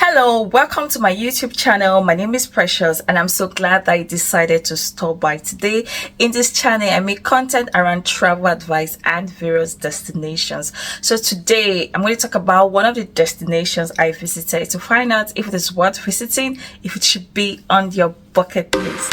Hello, welcome to my YouTube channel. My name is Precious and I'm so glad that you decided to stop by today. In this channel, I make content around travel advice and various destinations. So today, I'm going to talk about one of the destinations I visited to find out if it is worth visiting, if it should be on your bucket list.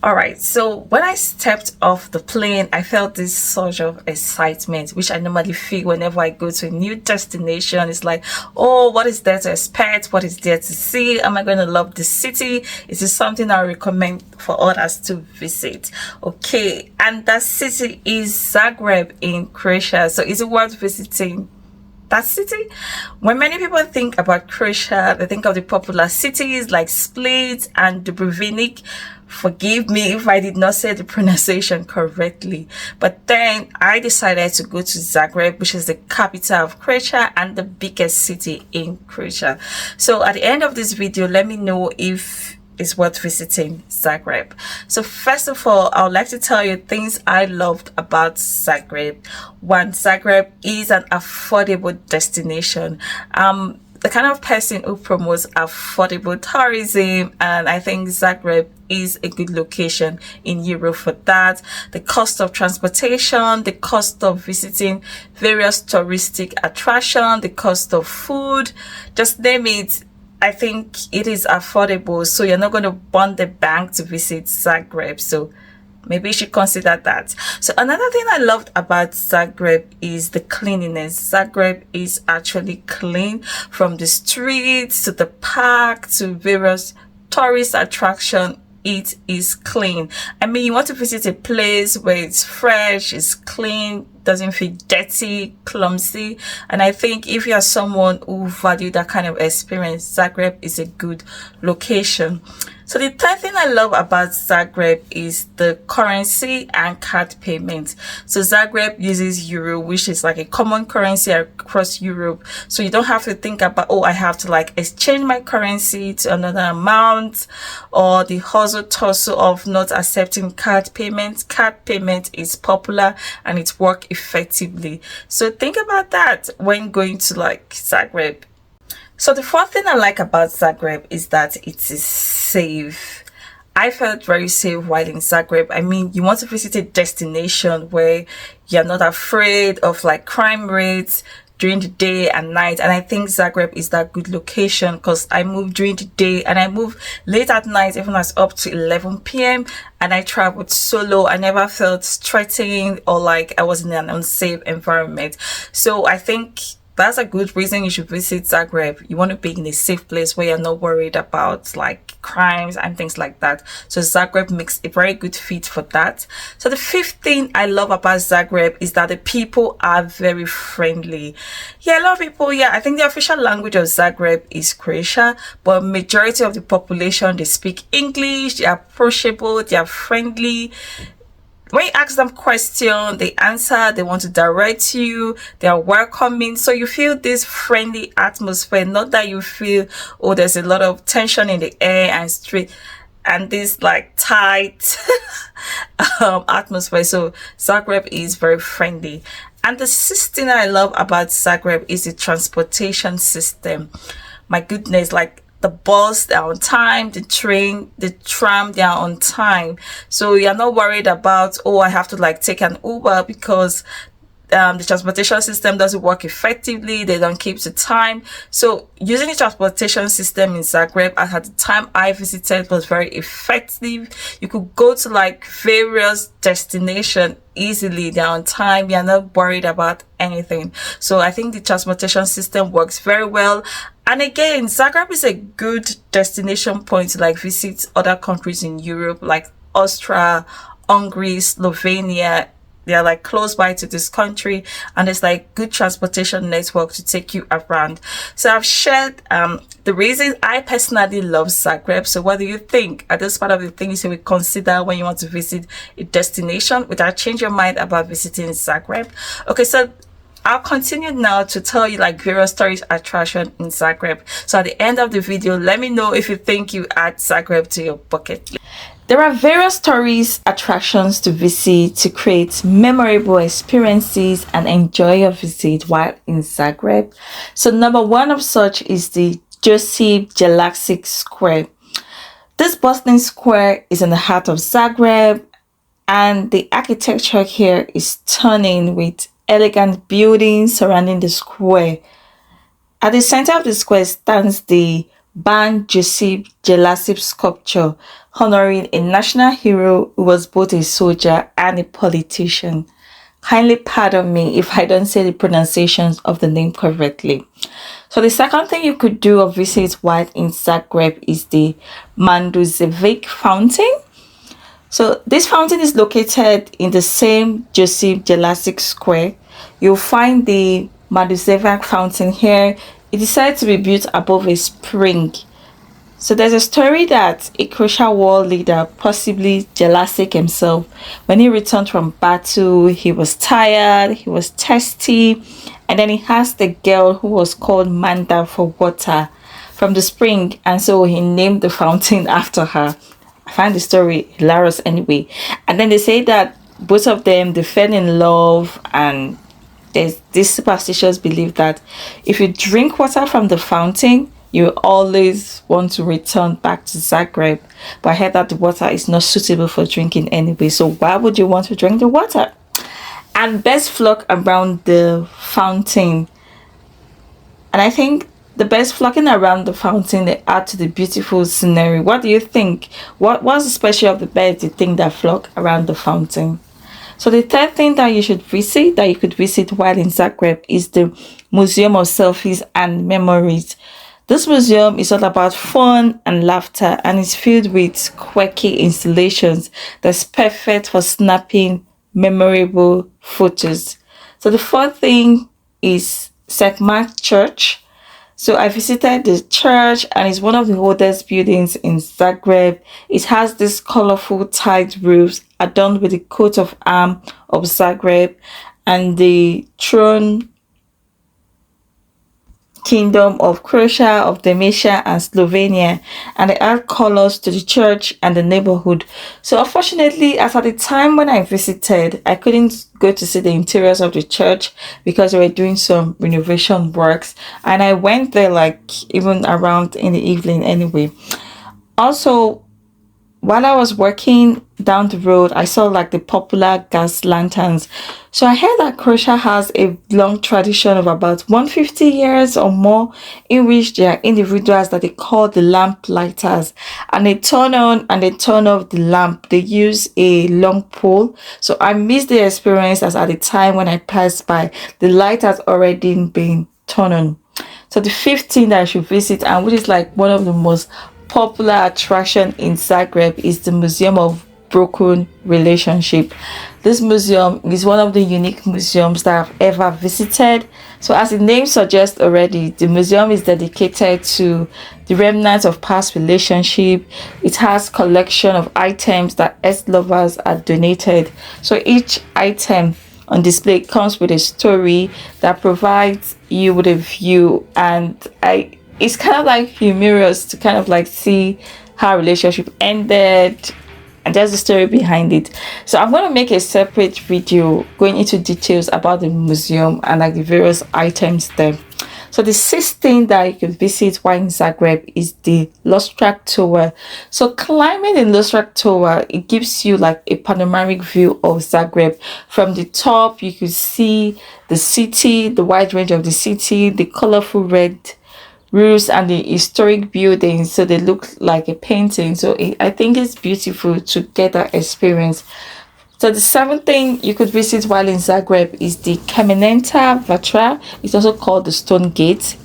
Alright, so when I stepped off the plane, I felt this surge of excitement, which I normally feel whenever I go to a new destination. It's like, oh, what is there to expect? What is there to see? Am I going to love the city? Is this something I recommend for others to visit? Okay, and that city is Zagreb in Croatia. So is it worth visiting that city? When many people think about Croatia, they think of the popular cities like Split and Dubrovnik. Forgive me if I did not say the pronunciation correctly, but then I decided to go to Zagreb, which is the capital of Croatia and the biggest city in Croatia. So at the end of this video, let me know if it's worth visiting Zagreb. So first of all, I would like to tell you things I loved about Zagreb. One, Zagreb is an affordable destination. The kind of person who promotes affordable tourism, and I think Zagreb is a good location in Europe for that. The cost of transportation, the cost of visiting various touristic attractions, the cost of food, just name it. I think it is affordable, so you're not going to burn the bank to visit Zagreb. So maybe you should consider that. So another thing I loved about Zagreb is the cleanliness. Zagreb is actually clean, from the streets to the park to various tourist attractions. It is clean. I mean, you want to visit a place where it's fresh, it's clean, doesn't feel dirty, clumsy. And I think if you are someone who value that kind of experience, Zagreb is a good location. So the third thing I love about Zagreb is the currency and card payment. So Zagreb uses euro, which is like a common currency across Europe. So you don't have to think about, oh, I have to like exchange my currency to another amount, or the hustle tussle of not accepting card payment. Card payment is popular and it works effectively. So think about that when going to like Zagreb. So the fourth thing I like about Zagreb is that it is safe. I felt very safe while in Zagreb. I mean, you want to visit a destination where you're not afraid of like crime rates during the day and night, and I think Zagreb is that good location because I move during the day and I move late at night, even as up to 11 p.m. and I traveled solo. I never felt threatened or like I was in an unsafe environment. So I think that's a good reason you should visit Zagreb. You want to be in a safe place where you're not worried about like crimes and things like that. So Zagreb makes a very good fit for that. So the fifth thing I love about Zagreb is that the people are very friendly. Yeah, a lot of people, I think the official language of Zagreb is Croatia, but majority of the population, they speak English, they are approachable, they are friendly. When you ask them questions, they answer, they want to direct you, they are welcoming. So you feel this friendly atmosphere, not that you feel, oh, there's a lot of tension in the air and street and this like tight atmosphere. So Zagreb is very friendly. And the sixth thing I love about Zagreb is the transportation system. My goodness, like the bus, they're on time, the train, the tram, they are on time. So you're not worried about, oh, I have to like take an Uber because the transportation system doesn't work effectively, they don't keep to time. So using the transportation system in Zagreb at the time I visited was very effective. You could go to like various destinations easily, they're on time, you're not worried about anything. So I think the transportation system works very well. And again, Zagreb is a good destination point to like visit other countries in Europe like Austria, Hungary, Slovenia. They are like close by to this country, and there's like good transportation network to take you around. So I've shared the reasons I personally love Zagreb. So what do you think? Are those part of the things you would consider when you want to visit a destination? Would that change your mind about visiting Zagreb? Okay, so I'll continue now to tell you like various tourist attractions in Zagreb. So at the end of the video, let me know if you think you add Zagreb to your bucket list. There are various tourist attractions to visit to create memorable experiences and enjoy your visit while in Zagreb. So, number one of such is the Josip Jelačić Square. This bustling square is in the heart of Zagreb, and the architecture here is stunning with elegant buildings surrounding the square. At the center of the square stands the Ban Jelačić sculpture, honoring a national hero who was both a soldier and a politician. Kindly pardon me if I don't say the pronunciations of the name correctly. So the second thing you could do or visit while in Zagreb is the Manduzevic fountain. So this fountain is located in the same Josip Jelačić Square. You'll find the Manduzevic fountain here. It is said to be built above a spring. So there's a story that a Croatian war leader, possibly Jelačić himself, when he returned from battle, he was tired, he was thirsty, and then he asked the girl who was called Manda for water from the spring, and so he named the fountain after her. I find the story hilarious anyway. And then they say that both of them, they fell in love, and there's this superstitious belief that if you drink water from the fountain, you always want to return back to Zagreb. But I heard that the water is not suitable for drinking anyway. So why would you want to drink the water? And best flock around the fountain. And I think the best flocking around the fountain, they add to the beautiful scenery. What do you think? What's the special of the birds you think that flock around the fountain? So the third thing that you should visit, that you could visit while in Zagreb, is the Museum of Selfies and Memories. This museum is all about fun and laughter, and is filled with quirky installations that's perfect for snapping memorable photos. So the fourth thing is St. Mark Church. So I visited the church, and it's one of the oldest buildings in Zagreb. It has these colorful tiled roofs adorned with the coat of arms of Zagreb and the throne kingdom of Croatia, of Dalmatia, and Slovenia, and they add colors to the church and the neighborhood. So unfortunately, as at the time when I visited, I couldn't go to see the interiors of the church because they were doing some renovation works, and I went there like even around in the evening anyway. Also, while I was working down the road, I saw like the popular gas lanterns. So I heard that Croatia has a long tradition of about 150 years or more, in which there are individuals that they call the lamp lighters, and they turn on and they turn off the lamp. They use a long pole. So I missed the experience, as at the time when I passed by, the light has already been turned on. So the fifth thing that I should visit, and which is like one of the most popular attraction in Zagreb, is the Museum of Broken Relationship. This museum is one of the unique museums that I've ever visited. So as the name suggests already, the museum is dedicated to the remnants of past relationship. It has collection of items that ex-lovers are donated. So each item on display comes with a story that provides you with a view, and it's kind of like humorous to kind of like see how a relationship ended, and there's a story behind it. So I'm going to make a separate video going into details about the museum and like the various items there. So the sixth thing that you can visit while in Zagreb is the Lostrak Tower. So climbing the Lostrak Tower, it gives you like a panoramic view of Zagreb. From the top, you could see the city, the wide range of the city, the colorful red roofs, and the historic buildings. So they look like a painting. So I think it's beautiful to get that experience. So the seventh thing you could visit while in Zagreb is the Kameneta Vatra. It's also called the Stone Gate.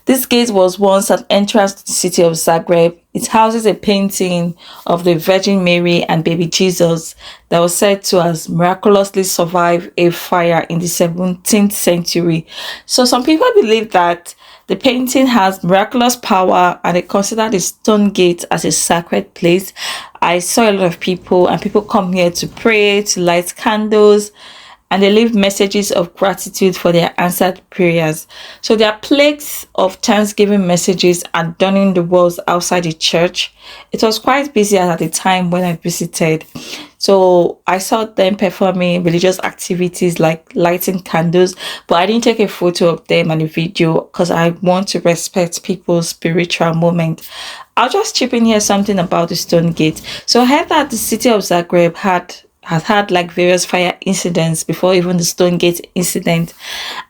This gate was once an entrance to the city of Zagreb. It houses a painting of the Virgin Mary and baby Jesus that was said to have miraculously survived a fire in the 17th century. So some people believe that the painting has miraculous power, and they consider the Stone Gate as a sacred place. I saw a lot of people, and people come here to pray, to light candles, and they leave messages of gratitude for their answered prayers. So there are plaques of thanksgiving messages adorning the walls outside the church. It was quite busy at the time when I visited. So I saw them performing religious activities like lighting candles, but I didn't take a photo of them and a video because I want to respect people's spiritual moment. I'll just chip in here something about the Stone Gate. So I heard that the city of Zagreb has had like various fire incidents before even the Stone Gate incident,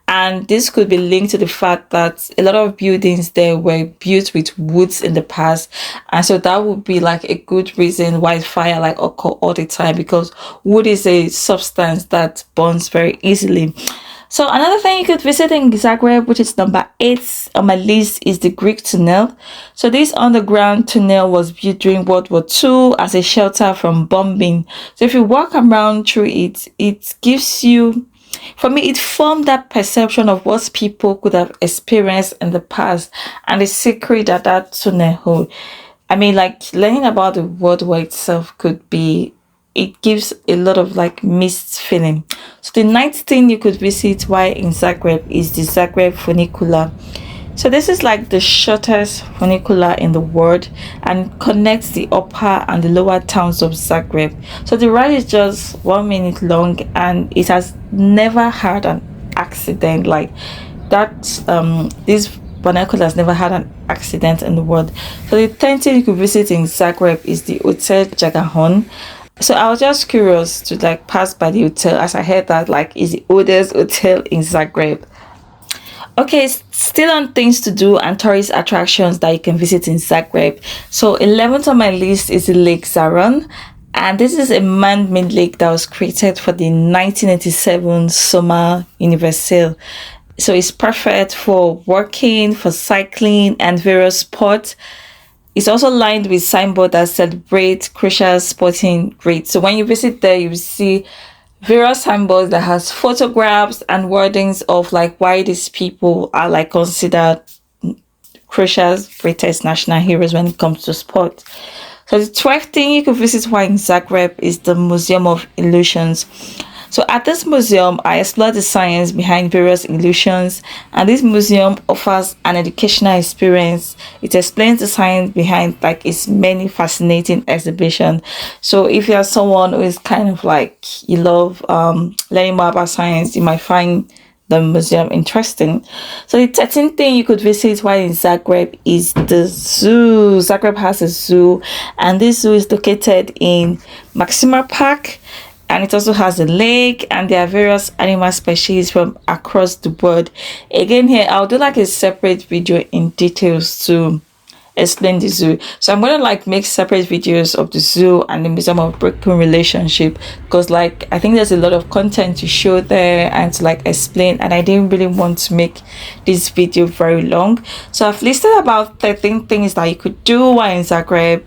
and this could be linked to the fact that a lot of buildings there were built with woods in the past, and so that would be like a good reason why fire like occur all the time, because wood is a substance that burns very easily. So another thing you could visit in Zagreb, which is number 8 on my list, is the Greek tunnel. So this underground tunnel was built during World War II as a shelter from bombing. So if you walk around through it, it gives you, for me, it formed that perception of what people could have experienced in the past and the secret that that tunnel hold. I mean, like learning about the World War itself could be, it gives a lot of like mixed feeling. So the ninth thing you could visit while in Zagreb is the Zagreb funicular. So this is like the shortest funicular in the world and connects the upper and the lower towns of Zagreb. So the ride is just 1 minute long and it has never had an accident. Like that, this funicular has never had an accident in the world. So the 10th thing you could visit in Zagreb is the Hotel Jagahon. So I was just curious to like pass by the hotel, as I heard that like is the oldest hotel in Zagreb. Okay, still on things to do and tourist attractions that you can visit in Zagreb. So 11th on my list is the Lake Zaron, and this is a man-made lake that was created for the 1987 Summer Universal. So it's perfect for walking, for cycling, and various sports. It's also lined with signboards that celebrate Croatia's sporting greats. So when you visit there, you will see various signboards that has photographs and wordings of like why these people are like considered Croatia's greatest national heroes when it comes to sport. So the 12th thing you could visit while in Zagreb is the Museum of Illusions. So at this museum, I explored the science behind various illusions, and this museum offers an educational experience. It explains the science behind like its many fascinating exhibitions. So if you're someone who is kind of like you love learning more about science, you might find the museum interesting. So the 13th thing you could visit while in Zagreb is the zoo. Zagreb has a zoo, and this zoo is located in Maxima Park. And it also has a lake, and there are various animal species from across the world. Again, here I'll do like a separate video in details to explain the zoo. So I'm gonna like make separate videos of the zoo and the Museum of Broken Relationship, because like I think there's a lot of content to show there and to like explain, and I didn't really want to make this video very long. So I've listed about 13 things that you could do while in Zagreb,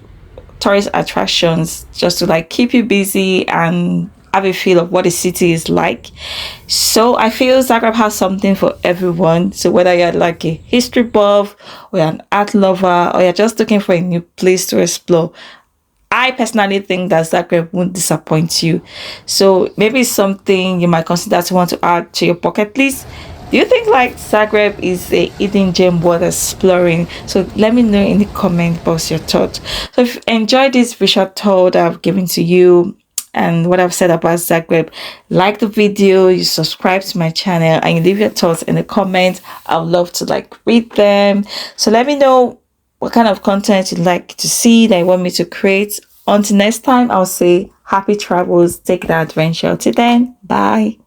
tourist attractions, just to like keep you busy and have a feel of what the city is like. So I feel Zagreb has something for everyone. So whether you're like a history buff, or you're an art lover, or you're just looking for a new place to explore, I personally think that Zagreb won't disappoint you. So maybe it's something you might consider to want to add to your bucket list. Do you think like Zagreb is a hidden gem worth exploring? So let me know in the comment box your thoughts. So if you enjoyed this visual tour that I've given to you and what I've said about Zagreb, like the video, you subscribe to my channel, and you leave your thoughts in the comments. I would love to like read them. So let me know what kind of content you'd like to see that you want me to create. Until next time, I'll say happy travels, take the adventure. Till then, bye.